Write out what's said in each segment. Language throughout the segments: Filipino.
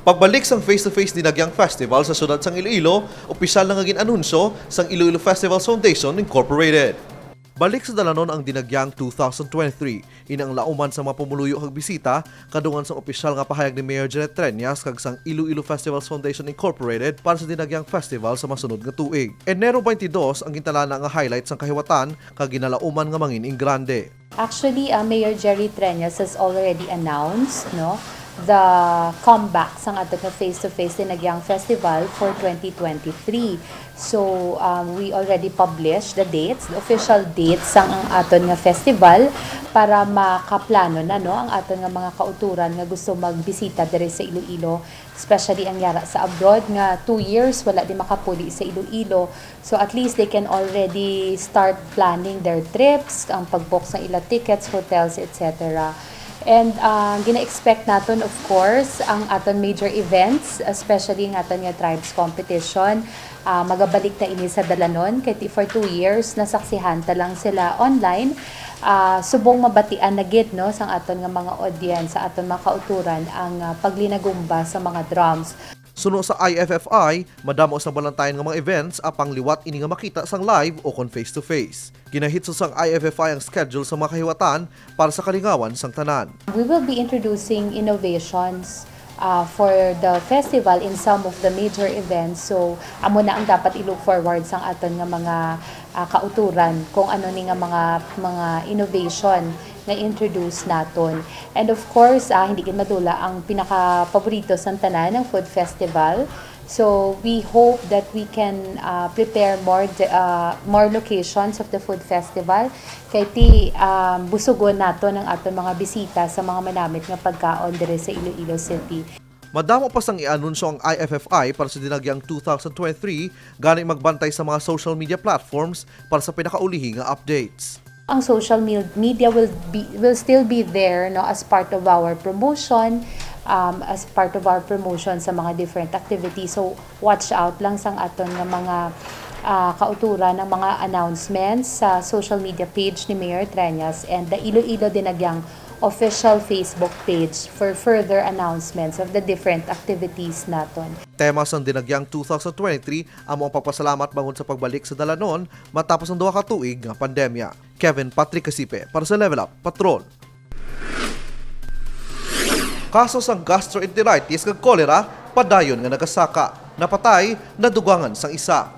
Pagbalik sang face-to-face dinagyang festival sa syudad sang Iloilo, opisyal na ngaging anunsyo sang Iloilo Festivals Foundation Incorporated. Balik sa dalanon ang dinagyang 2023, inang lauman sa mga pumuluyo kag bisita, kadungan sa opisyal nga pahayag ni Mayor Janet Treñas kag sang Iloilo Festivals Foundation Incorporated para sa dinagyang festival sa masunod nga tuig. Enero 22 ang gintalana nga highlight sang kahiwatan kag ginalauman nga mangining grande. Actually, Mayor Jerry Treñas has already announced the comeback sang ato nga face-to-face dinagyang festival for 2023. So, we already published the dates, the official dates sang ang aton nga festival para makaplano na ang aton nga mga kauturan nga gusto magbisita diri sa Iloilo, especially ang yara sa abroad nga 2 years wala di makapuli sa Iloilo. So at least they can already start planning their trips, ang pag-book sa ila tickets, hotels, etc. And gina-expect naton of course ang aton major events, especially ang aton nga tribes competition. Magabalik na ini sa dalanon kay for 2 years nasaksihan ta lang sila online. Subong mabatian na gid sang aton nga mga audience, sa aton mga kauturan ang paglinagumba sa mga drums. Suno sa IFFI, madamo sa balantayan nga mga events apang liwat ini nga makita sang live o kon face-to-face. Ginahitso sang IFFI ang schedule sa mga kahiwatan para sa kalingawan sang tanan. We will be introducing innovations for the festival in some of the major events. So, amo na ang dapat i-look forward sang aton nga mga kauturan kung ano ni nga mga innovation na introduce naton. And of course, hindi gid madula ang pinaka-paborito sang tanan ng food festival. So we hope that we can prepare more locations of the food festival kay busugon nato ng aton mga bisita sa mga manamit nga pagkaon diri sa Iloilo City. Madamo pa sang i-anunsyo ang IFFI para sa dinagyang 2023 gani magbantay sa mga social media platforms para sa pinakaulihi nga updates. Ang social media will still be there as part of our promotion, sa mga different activities. So watch out lang sang aton nga mga kauturan ng mga announcements sa social media page ni Mayor Treñas and the Iloilo Dinagyang official Facebook page for further announcements of the different activities naton. Tema sang dinagyang 2023 amo ang pagpasalamat bangon sa pagbalik sa dalanon matapos ang 2 ka tuig nga pandemya. Kevin Patrick Casipe para sa Level Up Patrol. Kaso sang gastroenteritis kag cholera padayon nga nagasaka. Napatay nadugangan sang isa.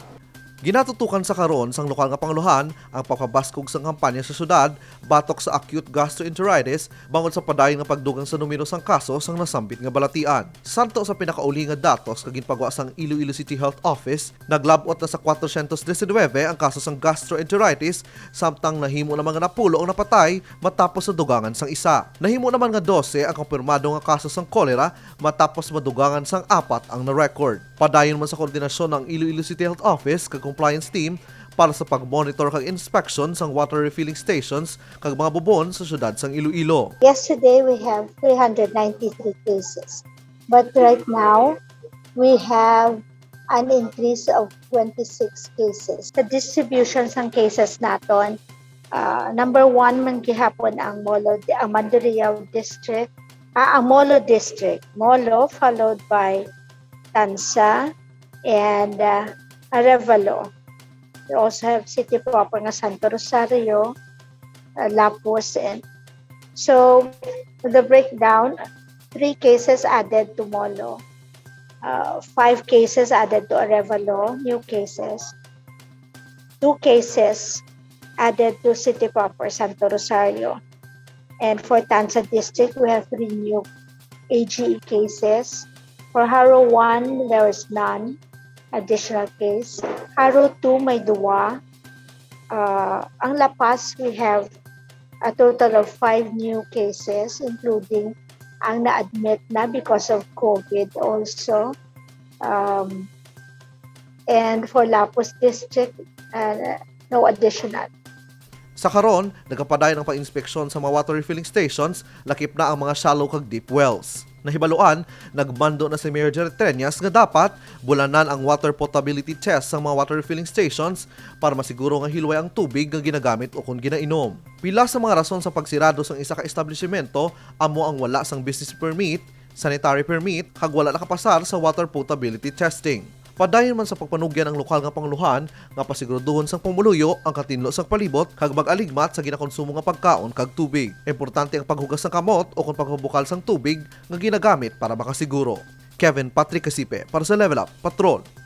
Ginatutukan sa karon sang lokal nga panguluhan ang pagpabaskog sang kampanya sa syudad batok sa acute gastroenteritis bangod sa padayon nga pagdugang sa numero sang kaso sang nasambit nga balatian. Santo sa pinakauli nga datos kag ginpagawa sang Iloilo City Health Office, naglabot na sa 419 ang kaso sang gastroenteritis samtang nahimo na mga napulo ang napatay matapos sa dugangan sang isa. Nahimo naman nga 12 ang kumpirmado nga kaso sang cholera matapos madugangan sang 4 ang na-record. Padayon man sa koordinasyon ng Iloilo City Health Office kag compliance team para sa pag-monitor kag inspection sang water refilling stations kag mga bubon sa syudad sang Iloilo. Yesterday we have 393 cases, but right now we have an increase of 26 cases. The distribution sang cases naton, number 1 man gihapon ang Mandurriao District, ang Molo District, Molo followed by Tansa and Arevalo. We also have city proper nga Santo Rosario, Lapus, and so the breakdown: 3 cases added to Molo, 5 cases added to Arevalo, new cases, 2 cases added to city proper Santo Rosario, and for Tansa District we have 3 new AGE cases. For Haro 1, there is none additional case. Haro 2, may 2. Ang La Paz, we have a total of 5 new cases, including ang na-admit na because of COVID also. And for Lapus District, no additional. Sa karon, nagapadayon ang pag-inspeksyon sa mga water refilling stations, lakip na ang mga shallow kag deep wells. Nahibaluan, nagmando na si Mayor Janet Treñas nga dapat bulanan ang water potability test sa mga water refilling stations para masiguro nga hilway ang tubig nga ginagamit o kung ginainom. Pila sa mga rason sa pagsirado sang isa ka establishmento amo ang wala sang business permit, sanitary permit kag wala nakapasar sa water potability testing. Padayon man sa pagpanugyan ang lokal nga panguluhan nga pasiguraduhon sang pamuluyo ang katinlo sang palibot kag mag-aligmat sa ginakonsumo nga pagkaon kag tubig. Importante ang paghugas ng kamot o kung pagbubukal sang tubig nga ginagamit para makasiguro. Kevin Patrick Casipe para sa Level Up Patrol.